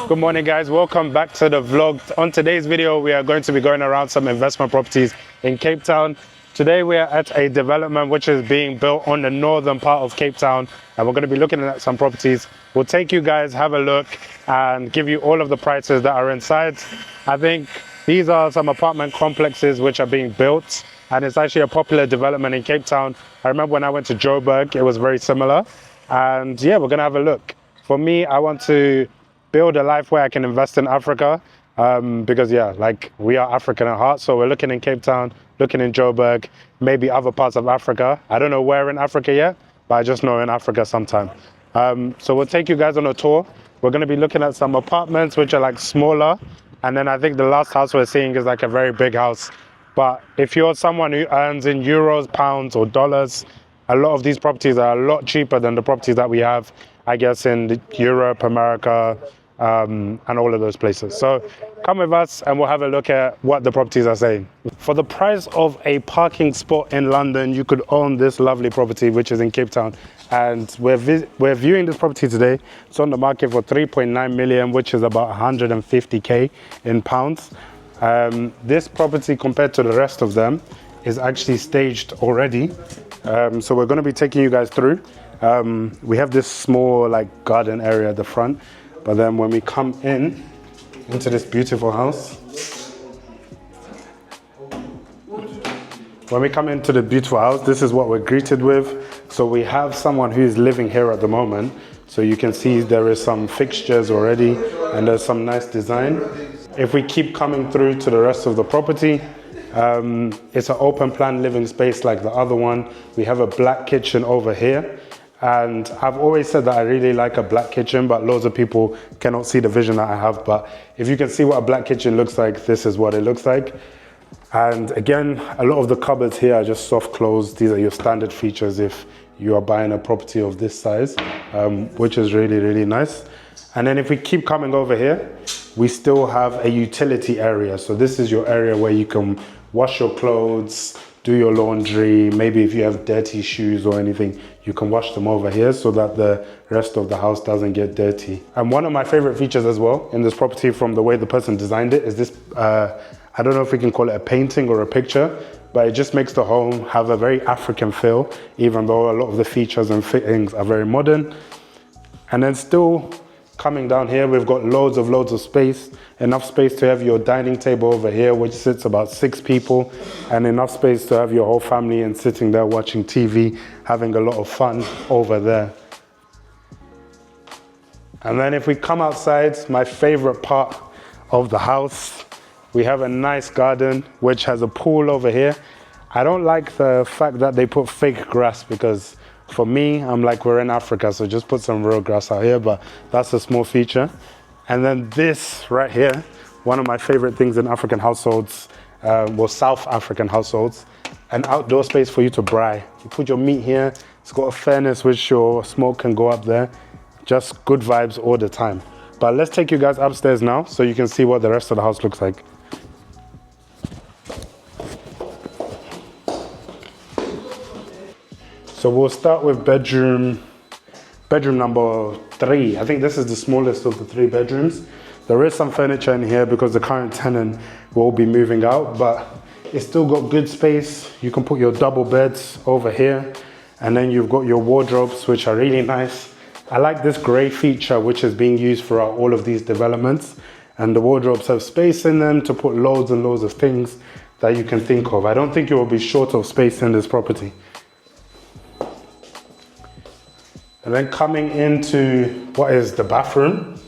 Good morning, guys. Welcome back to the vlog. On today's video, we are going to be going around some investment properties in Cape Town. Today, we are at a development which is being built on the northern part of Cape Town, and we're going to be looking at some properties. We'll take you guys, have a look, and give you all of the prices that are inside. I think these are some apartment complexes which are being built, and it's actually a popular development in Cape Town. I remember when I went to Joburg, it was very similar. And yeah, we're going to have a look. For me, I want to build a life where I can invest in Africa, because yeah, like we are African at heart. So we're looking in Cape Town, looking in Joburg, maybe other parts of Africa. I don't know where in Africa yet, but I just know in Africa sometime. So we'll take you guys on a tour. We're going to be looking at some apartments which are like smaller. And then I think the last house we're seeing is like a very big house. But if you're someone who earns in euros, pounds or dollars, a lot of these properties are a lot cheaper than the properties that we have, I guess, in Europe, America, and all of those places. So come with us and we'll have a look at what the properties are saying. For the price of a parking spot in London, you could own this lovely property, which is in Cape Town. And we're viewing this property today. It's on the market for 3.9 million, which is about 150K in pounds. This property, compared to the rest of them, is actually staged already. So we're going to be taking you guys through. We have this small like garden area at the front, but then when we come into this beautiful house, this is what we're greeted with. So we have someone who is living here at the moment. So you can see there is some fixtures already and there's some nice design. If we keep coming through to the rest of the property, it's an open plan living space like the other one. We have a black kitchen over here. And I've always said that I really like a black kitchen, but loads of people cannot see the vision that I have. But if you can see what a black kitchen looks like, this is what it looks like. And again, a lot of the cupboards here are just soft close. These are your standard features if you are buying a property of this size, which is really, really nice. And then if we keep coming over here, we still have a utility area. So this is your area where you can wash your clothes, do your laundry, maybe if you have dirty shoes or anything, you can wash them over here so that the rest of the house doesn't get dirty. And one of my favorite features as well in this property, from the way the person designed it, is this, I don't know if we can call it a painting or a picture, but it just makes the home have a very African feel, even though a lot of the features and fittings are very modern. And then still coming down here, we've got loads of space, enough space to have your dining table over here, which sits about 6 people, and enough space to have your whole family and sitting there watching TV, having a lot of fun over there. And then if we come outside, my favorite part of the house, we have a nice garden, which has a pool over here. I don't like the fact that they put fake grass, because for me, I'm like, we're in Africa, so just put some real grass out here, but that's a small feature. And then this right here, one of my favorite things in African households, well, South African households, an outdoor space for you to braai. You put your meat here, it's got a furnace which your smoke can go up there. Just good vibes all the time. But let's take you guys upstairs now so you can see what the rest of the house looks like. So we'll start with bedroom number 3. I think this is the smallest of the 3 bedrooms. There is some furniture in here because the current tenant will be moving out, but it's still got good space. You can put your double beds over here, and then you've got your wardrobes, which are really nice. I like this gray feature, which is being used throughout all of these developments. And the wardrobes have space in them to put loads and loads of things that you can think of. I don't think you will be short of space in this property. And then coming into what is the bathroom.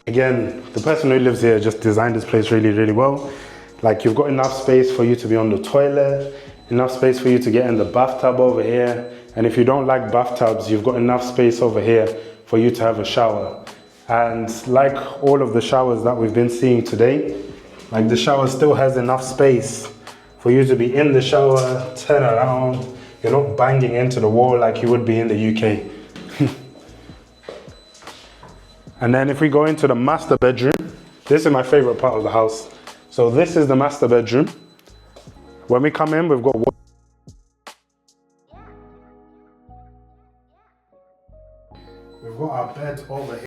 Again, the person who lives here just designed this place really, really well. Like, you've got enough space for you to be on the toilet, enough space for you to get in the bathtub over here. And if you don't like bathtubs, you've got enough space over here for you to have a shower. And like all of the showers that we've been seeing today, like the shower still has enough space for you to be in the shower, turn around. You're not banging into the wall like you would be in the UK. And then if we go into the master bedroom, this is my favorite part of the house. So this is the master bedroom. When we come in, we've got our bed over here.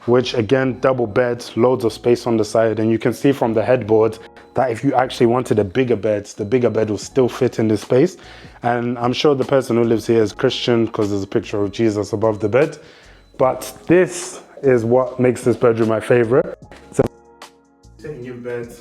which again, double bed, loads of space on the side. And you can see from the headboard that if you actually wanted a bigger bed, the bigger bed will still fit in this space. And I'm sure the person who lives here is Christian because there's a picture of Jesus above the bed. But this is what makes this bedroom my favorite. So sitting in bed,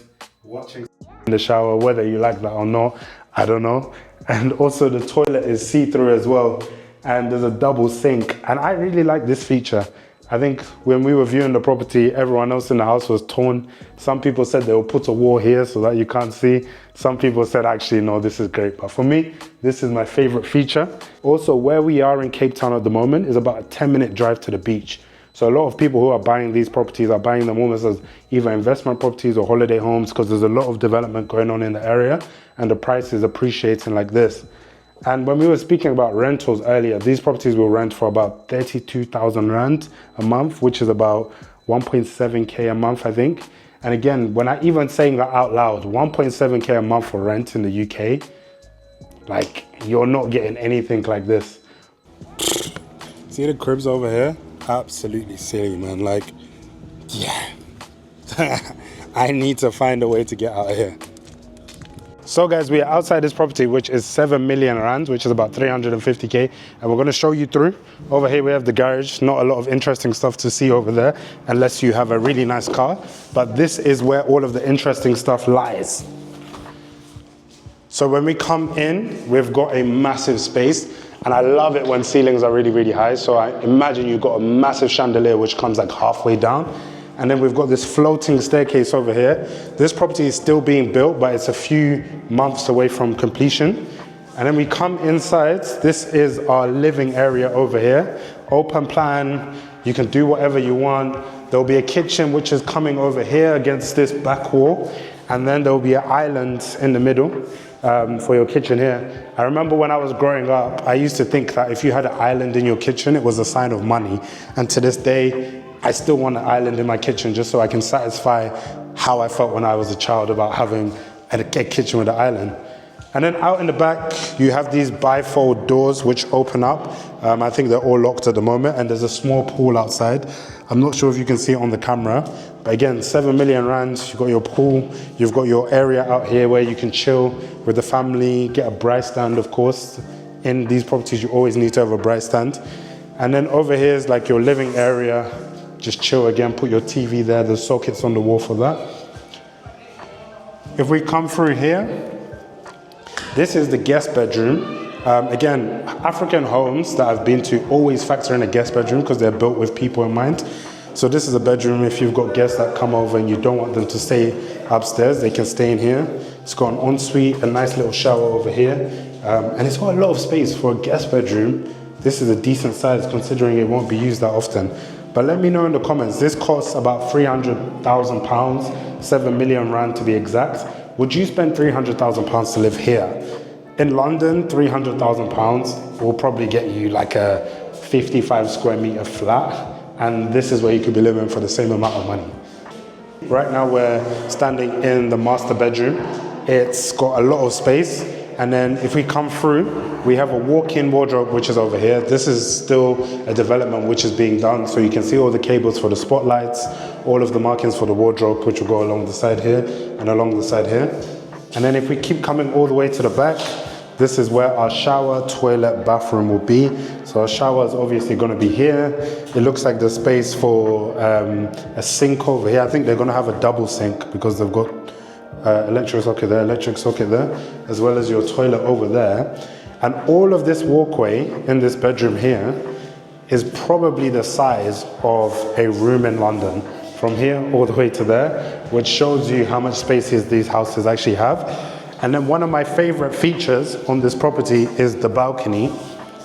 watching in the shower, whether you like that or not, I don't know. And also the toilet is see-through as well. And there's a double sink. And I really like this feature. I think when we were viewing the property, everyone else in the house was torn. Some people said they will put a wall here so that you can't see. Some people said, actually, no, this is great. But for me, this is my favorite feature. Also, where we are in Cape Town at the moment is about a 10-minute drive to the beach. So a lot of people who are buying these properties are buying them almost as either investment properties or holiday homes because there's a lot of development going on in the area and the price is appreciating like this. And when we were speaking about rentals earlier, these properties will rent for about 32,000 Rand a month, which is about 1.7K a month, I think. And again, when I even saying that out loud, 1.7K a month for rent in the UK, like you're not getting anything like this. See the cribs over here? Absolutely silly, man. Like, yeah. I need to find a way to get out of here. So guys, we are outside this property, which is 7 million Rand, which is about 350K. And we're going to show you through. Over here, we have the garage. Not a lot of interesting stuff to see over there, unless you have a really nice car. But this is where all of the interesting stuff lies. So when we come in, we've got a massive space. And I love it when ceilings are really, really high. So I imagine you've got a massive chandelier, which comes like halfway down. And then we've got this floating staircase over here. This property is still being built, but it's a few months away from completion. And then we come inside. This is our living area over here. Open plan. You can do whatever you want. There'll be a kitchen, which is coming over here against this back wall. And then there'll be an island in the middle for your kitchen here. I remember when I was growing up, I used to think that if you had an island in your kitchen, it was a sign of money. And to this day, I still want an island in my kitchen just so I can satisfy how I felt when I was a child about having a kitchen with an island. And then out in the back, you have these bifold doors which open up. I think they're all locked at the moment, and there's a small pool outside. I'm not sure if you can see it on the camera, but again, 7 million Rand, you've got your pool, you've got your area out here where you can chill with the family, get a bright stand, of course. In these properties, you always need to have a bright stand. And then over here is like your living area. Just chill again, put your TV there, there's sockets on the wall for that. If we come through here, this is the guest bedroom. Again, African homes that I've been to always factor in a guest bedroom because they're built with people in mind. So this is a bedroom if you've got guests that come over and you don't want them to stay upstairs, they can stay in here. It's got an ensuite, a nice little shower over here. And it's got a lot of space for a guest bedroom. This is a decent size considering it won't be used that often. But let me know in the comments, this costs about 300,000 pounds, 7 million Rand to be exact. Would you spend 300,000 pounds to live here? In London, 300,000 pounds will probably get you like a 55 square meter flat. And this is where you could be living for the same amount of money. Right now we're standing in the master bedroom. It's got a lot of space. And then if we come through, we have a walk-in wardrobe, which is over here. This is still a development which is being done. So you can see all the cables for the spotlights, all of the markings for the wardrobe, which will go along the side here and along the side here. And then if we keep coming all the way to the back, this is where our shower, toilet, bathroom will be. So our shower is obviously going to be here. It looks like there's space for a sink over here. I think they're going to have a double sink because they've got electric socket there, as well as your toilet over there. And all of this walkway in this bedroom here is probably the size of a room in London, from here all the way to there, which shows you how much spaces these houses actually have. And then one of my favorite features on this property is the balcony.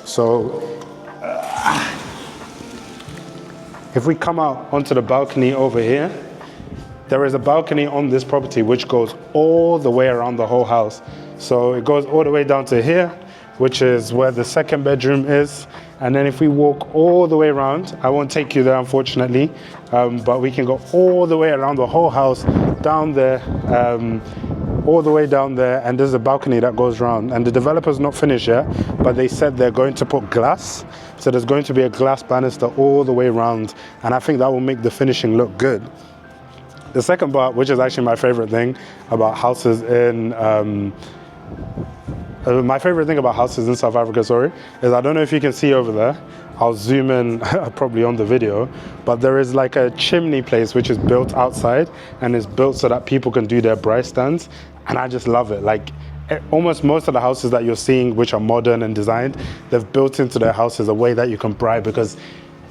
So if we come out onto the balcony over here, there is a balcony on this property which goes all the way around the whole house. So it goes all the way down to here, which is where the second bedroom is. And then if we walk all the way around, I won't take you there unfortunately, but we can go all the way around the whole house, down there, all the way down there, and there's a balcony that goes around, and the developer's not finished yet, but they said they're going to put glass, so there's going to be a glass banister all the way around, and I think that will make the finishing look good. The second part, which is actually my favorite thing about houses in South Africa, sorry, is I don't know if you can see over there. I'll zoom in probably on the video, but there is like a chimney place which is built outside, and it's built so that people can do their braai stands, and I just love it. Like almost most of the houses that you're seeing which are modern and designed, they've built into their houses a way that you can braai, because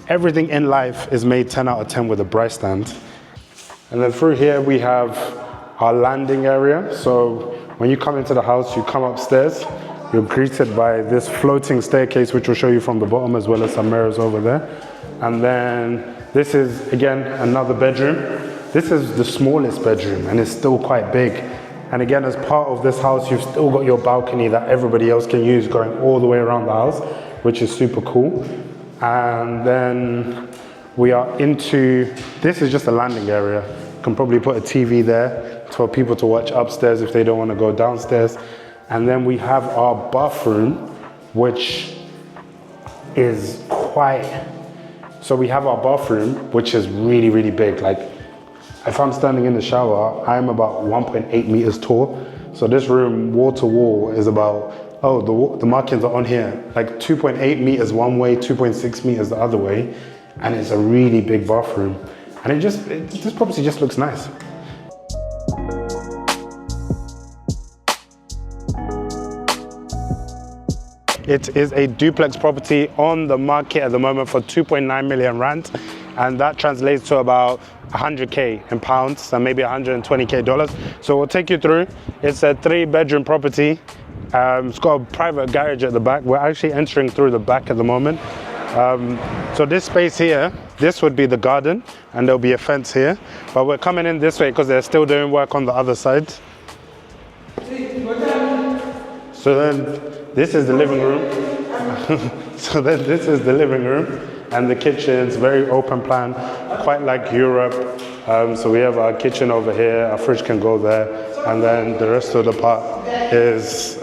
everything in life is made 10 out of 10 with a braai stand. And then through here we have our landing area. So when you come into the house, you come upstairs, you're greeted by this floating staircase, which will show you from the bottom, as well as some mirrors over there. And then this is, again, another bedroom. This is the smallest bedroom, and it's still quite big. And again, as part of this house, you've still got your balcony that everybody else can use going all the way around the house, which is super cool. And then we are into, this is just a landing area. You can probably put a TV there for people to watch upstairs if they don't want to go downstairs. And then we have our bathroom, which is so we have our bathroom, which is really, really big. Like if I'm standing in the shower, I'm about 1.8 meters tall. So this room, wall to wall, is about, the markings are on here, like 2.8 meters one way, 2.6 meters the other way. And it's a really big bathroom. And this property just looks nice. It is a duplex property on the market at the moment for 2.9 million rand, and that translates to about 100k in pounds and maybe 120k dollars. So we'll take you through. It's a 3-bedroom property. It's got a private garage at the back. We're actually entering through the back at the moment. So this space here, this would be the garden, and there'll be a fence here, but we're coming in this way because they're still doing work on the other side. So then this is the living room. This is the living room, and the kitchen's very open plan, quite like Europe. So we have our kitchen over here, our fridge can go there, and then the rest of the part is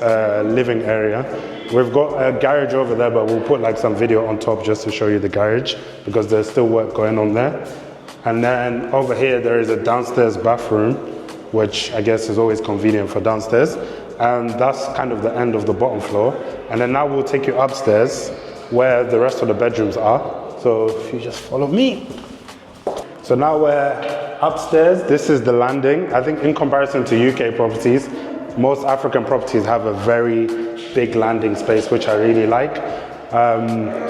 living area. We've got a garage over there, but we'll put like some video on top just to show you the garage, because there's still work going on there. And then over here there is a downstairs bathroom, which I guess is always convenient for downstairs. And that's kind of the end of the bottom floor. And then now we'll take you upstairs where the rest of the bedrooms are. So if you just follow me. So now we're upstairs. This is the landing. I think in comparison to UK properties, most African properties have a very big landing space, which I really like.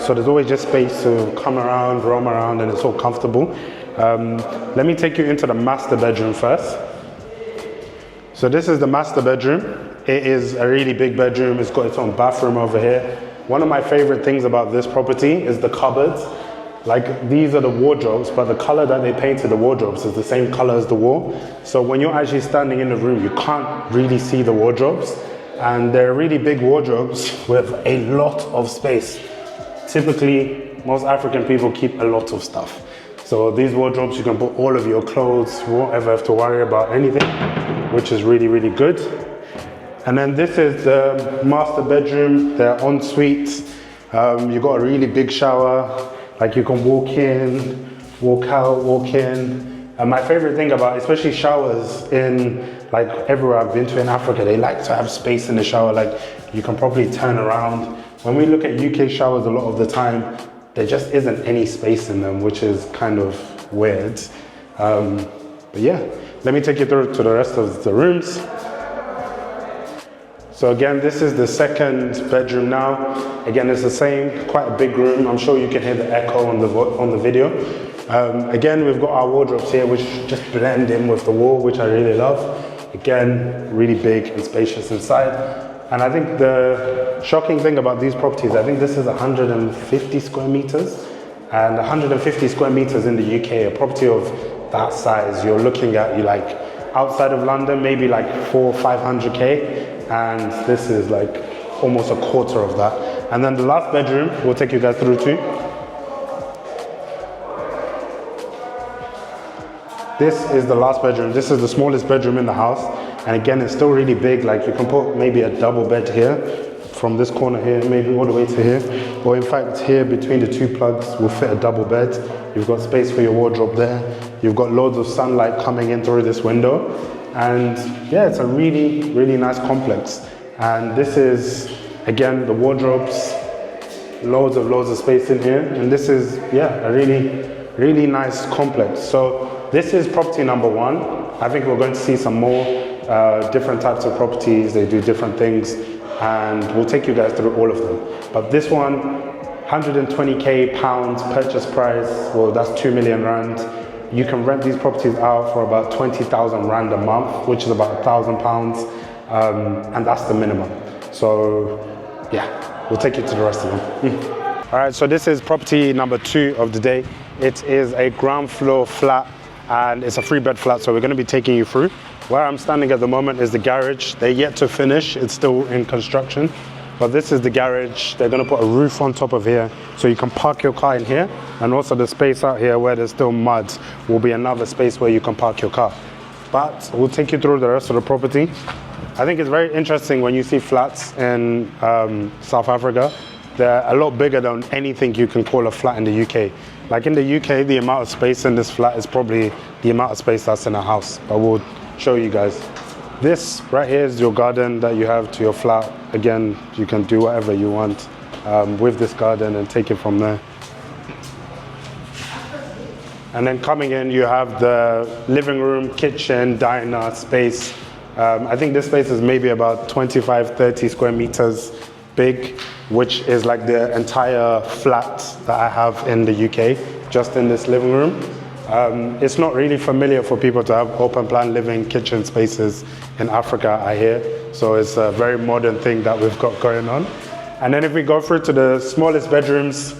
So there's always just space to come around, roam around, and it's all comfortable. Let me take you into the master bedroom first. So this is the master bedroom. It is a really big bedroom. It's got its own bathroom over here. One of my favorite things about this property is the cupboards. Like these are the wardrobes, but the color that they painted the wardrobes is the same color as the wall. So when you're actually standing in the room, you can't really see the wardrobes. And they're really big wardrobes with a lot of space. Typically, most African people keep a lot of stuff. So these wardrobes, you can put all of your clothes, you won't ever have to worry about anything, which is really, really good. And then this is the master bedroom, their ensuite. You've got a really big shower, like you can walk in, walk out, walk in. And my favorite thing about, especially showers in like everywhere I've been to in Africa, they like to have space in the shower, like you can probably turn around. When we look at UK showers a lot of the time, there just isn't any space in them, which is kind of weird. But yeah, let me take you through to the rest of the rooms. So again, this is the second bedroom now. Again, it's the same, quite a big room. I'm sure you can hear the echo on the video. Again, we've got our wardrobes here, which just blend in with the wall, which I really love. Again, really big and spacious inside. And I think the shocking thing about these properties, I think this is 150 square meters. And 150 square meters in the UK, a property of that size, you're looking at, like outside of London, maybe like 400 or 500K. And this is like almost a quarter of that. And then the last bedroom, we'll take you guys through to. This is the last bedroom. This is the smallest bedroom in the house. And again, it's still really big. Like you can put maybe a double bed here, from this corner here, maybe all the way to here. Or in fact, here between the two plugs will fit a double bed. You've got space for your wardrobe there. You've got loads of sunlight coming in through this window. And yeah, it's a really, really nice complex. And this is, again, the wardrobes, loads of space in here. And this is, yeah, a really, really nice complex. So this is property number 1. I think we're going to see some more different types of properties. They do different things, and we'll take you guys through all of them. But this one, 120k pounds purchase price. Well, that's 2 million rand. You can rent these properties out for about 20,000 rand a month, which is about 1,000 pounds, and that's the minimum. So yeah, we'll take you to the rest of them. All right, so this is property number 2 of the day. It is a ground floor flat, and it's a 3-bed flat, so we're going to be taking you through. Where I'm standing at the moment is the garage. They're yet to finish, it's still in construction. But this is the garage. They're going to put a roof on top of here, so you can park your car in here. And also the space out here where there's still mud will be another space where you can park your car. But we'll take you through the rest of the property. I think it's very interesting when you see flats in South Africa. They're a lot bigger than anything you can call a flat in the UK. Like in the UK, the amount of space in this flat is probably the amount of space that's in a house. But we'll show you guys. This right here is your garden that you have to your flat. Again, you can do whatever you want with this garden and take it from there. And then coming in, you have the living room, kitchen, diner space. I think this space is maybe about 25, 30 square meters big, which is like the entire flat that I have in the UK, just in this living room. It's not really familiar for people to have open plan living kitchen spaces in Africa, I hear. So it's a very modern thing that we've got going on. And then if we go through to the smallest bedrooms,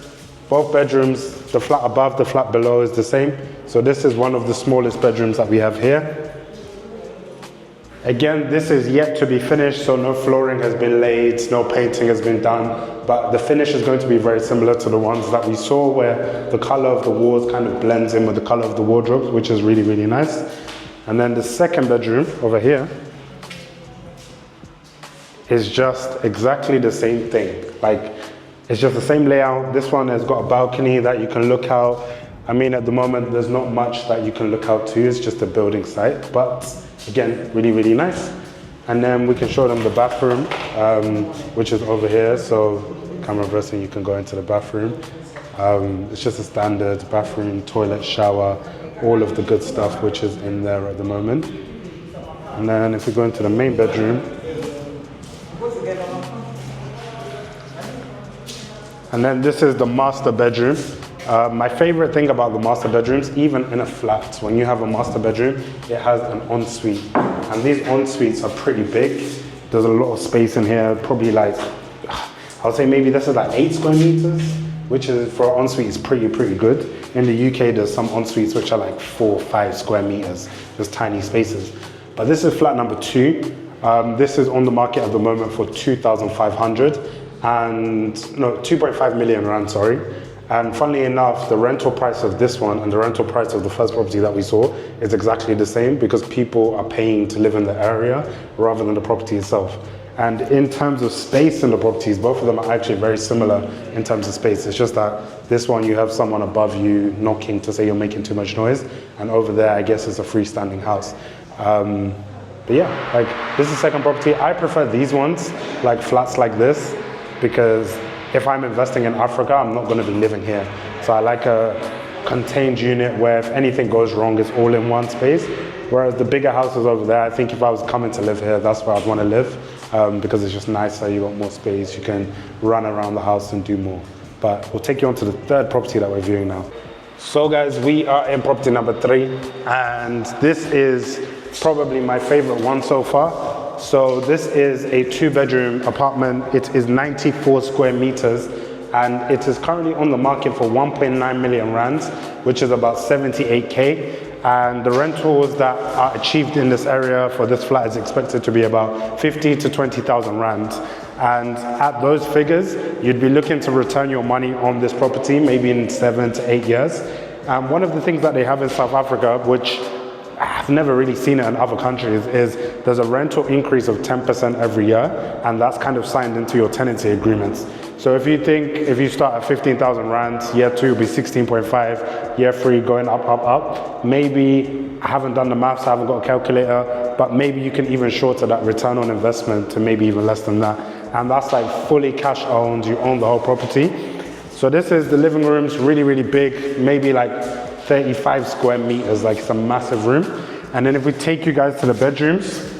both bedrooms, the flat above, the flat below is the same. So this is one of the smallest bedrooms that we have here. Again, this is yet to be finished, so no flooring has been laid, no painting has been done, but the finish is going to be very similar to the ones that we saw, where the color of the walls kind of blends in with the color of the wardrobes, which is really, really nice. And then the second bedroom over here is just exactly the same thing. Like, it's just the same layout. This one has got a balcony that you can look out. I mean, at the moment, there's not much that you can look out to. It's just a building site, but again, really, really nice. And then we can show them the bathroom, which is over here. So camera reversing, you can go into the bathroom. It's just a standard bathroom, toilet, shower, all of the good stuff which is in there at the moment. And then if we go into the main bedroom, and then this is the master bedroom. My favorite thing about the master bedrooms, even in a flat, when you have a master bedroom, it has an ensuite. And these en-suites are pretty big. There's a lot of space in here, probably like, I'll say maybe this is like 8 square meters, which is for an ensuite is pretty good. In the UK, there's some en-suites which are like 4 or 5 square meters, just tiny spaces. But this is flat number 2. This is on the market at the moment for 2,500 and no, 2.5 million rand, sorry. And funnily enough, the rental price of this one and the rental price of the first property that we saw is exactly the same, because people are paying to live in the area rather than the property itself. And in terms of space in the properties, both of them are actually very similar in terms of space. It's just that this one, you have someone above you knocking to say you're making too much noise. And over there, I guess it's a freestanding house. But yeah, like this is the second property. I prefer these ones, like flats like this, because if I'm investing in Africa, I'm not going to be living here. So I like a contained unit where if anything goes wrong, it's all in one space. Whereas the bigger houses over there, I think if I was coming to live here, that's where I'd want to live, because it's just nicer, you got more space, you can run around the house and do more. But we'll take you on to the third property that we're viewing now. So guys, we are in property number 3, and this is probably my favorite one so far. So this is a 2-bedroom apartment. It is 94 square meters, and it is currently on the market for 1.9 million rand, which is about 78k. And the rentals that are achieved in this area for this flat is expected to be about 50 to 20,000 rand. And at those figures, you'd be looking to return your money on this property maybe in 7 to 8 years. One of the things that they have in South Africa, which I've never really seen it in other countries, is there's a rental increase of 10% every year, and that's kind of signed into your tenancy agreements. So if you start at 15,000 Rand, year 2 will be 16.5, year 3 going up, maybe, I haven't done the maths, I haven't got a calculator, but maybe you can even shorter that return on investment to maybe even less than that. And that's like fully cash owned, you own the whole property. So this is the living room's really, really big, maybe like 35 square meters, like it's a massive room. And then if we take you guys to the bedrooms,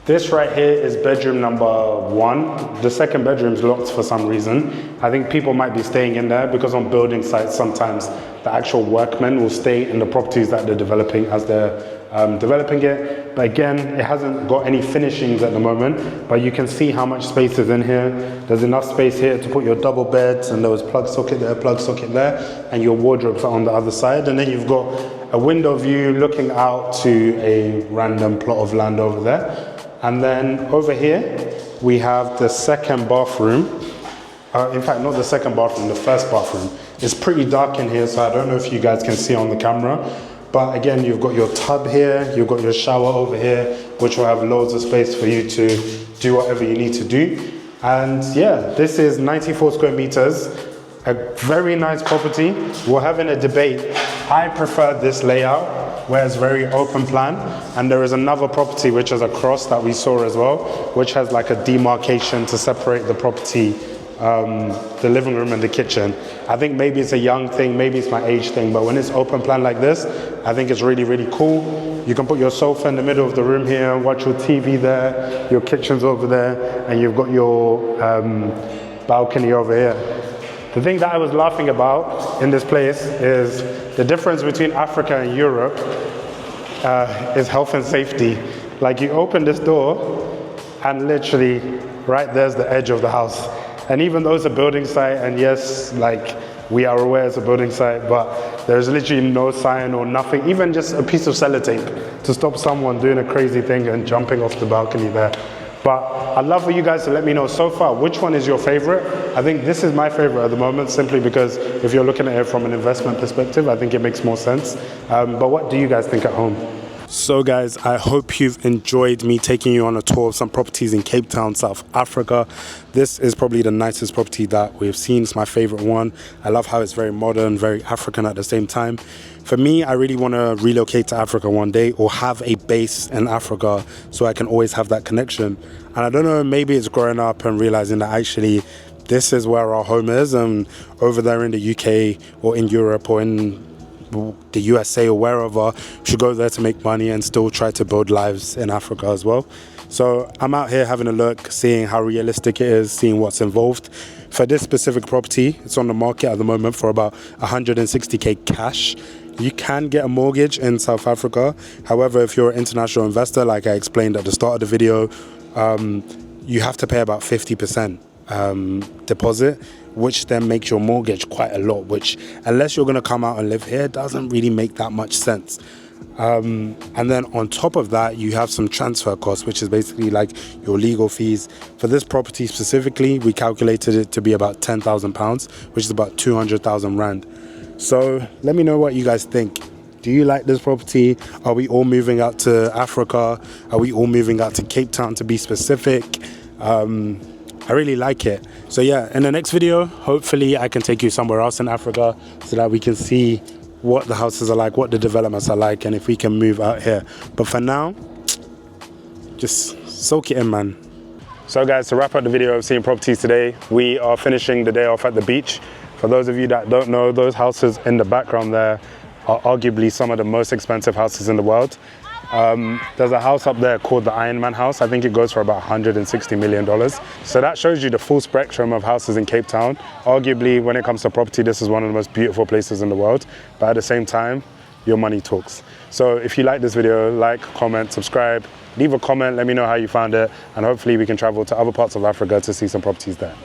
this right here is bedroom number 1. The second bedroom's locked for some reason. I think people might be staying in there because on building sites, sometimes the actual workmen will stay in the properties that they're developing as they're developing it. But again, it hasn't got any finishings at the moment, but you can see how much space is in here. There's enough space here to put your double beds, and there was plug socket there, and your wardrobes are on the other side. And then you've got a window view looking out to a random plot of land over there. And then over here, we have the second bathroom. In fact, not the second bathroom, the first bathroom. It's pretty dark in here, so I don't know if you guys can see on the camera. But again, you've got your tub here, you've got your shower over here, which will have loads of space for you to do whatever you need to do. And yeah, this is 94 square meters, a very nice property. We're having a debate. I prefer this layout, where it's very open plan, and there is another property which is across that we saw as well, which has like a demarcation to separate the property, the living room and the kitchen. I think maybe it's a young thing, maybe it's my age thing, but when it's open plan like this, I think it's really, really cool. You can put your sofa in the middle of the room here, watch your TV there, your kitchen's over there, and you've got your balcony over here. The thing that I was laughing about in this place is the difference between Africa and Europe is health and safety. Like, you open this door and literally right there's the edge of the house. And even though it's a building site, and yes, like we are aware it's a building site, but there's literally no sign or nothing, even just a piece of sellotape to stop someone doing a crazy thing and jumping off the balcony there. But I'd love for you guys to let me know so far, which one is your favorite? I think this is my favorite at the moment, simply because if you're looking at it from an investment perspective, I think it makes more sense. But what do you guys think at home? So guys, I hope you've enjoyed me taking you on a tour of some properties in Cape Town, South Africa. This is probably the nicest property that we've seen. It's my favorite one. I love how it's very modern, very African at the same time. For me, I really want to relocate to Africa one day, or have a base in Africa so I can always have that connection. And I don't know, maybe it's growing up and realizing that actually this is where our home is, and over there in the UK or in Europe or in the USA or wherever, should go there to make money and still try to build lives in Africa as well. So I'm out here having a look, seeing how realistic it is, seeing what's involved. For this specific property, it's on the market at the moment for about 160k cash. You can get a mortgage in South Africa. However, if you're an international investor, like I explained at the start of the video, you have to pay about 50% deposit, which then makes your mortgage quite a lot, which, unless you're going to come out and live here, doesn't really make that much sense. And then on top of that, you have some transfer costs, which is basically like your legal fees. For this property specifically, we calculated it to be about £10,000, which is about 200,000 Rand. So let me know what you guys think. Do you like this property? Are we all moving out to Africa? Are we all moving out to Cape Town, to be specific? I really like it. So yeah, in the next video, hopefully I can take you somewhere else in Africa so that we can see what the houses are like, what the developments are like, and if we can move out here. But for now, just soak it in, man. So guys, to wrap up the video of seeing properties today, we are finishing the day off at the beach. For those of you that don't know, those houses in the background there are arguably some of the most expensive houses in the world. There's a house up there called the Iron Man house. I think it goes for about $160 million. So that shows you the full spectrum of houses in Cape Town. Arguably, when it comes to property, this is one of the most beautiful places in the world. But at the same time, your money talks. So if you like this video, like, comment, subscribe, leave a comment, let me know how you found it, and hopefully we can travel to other parts of Africa to see some properties there.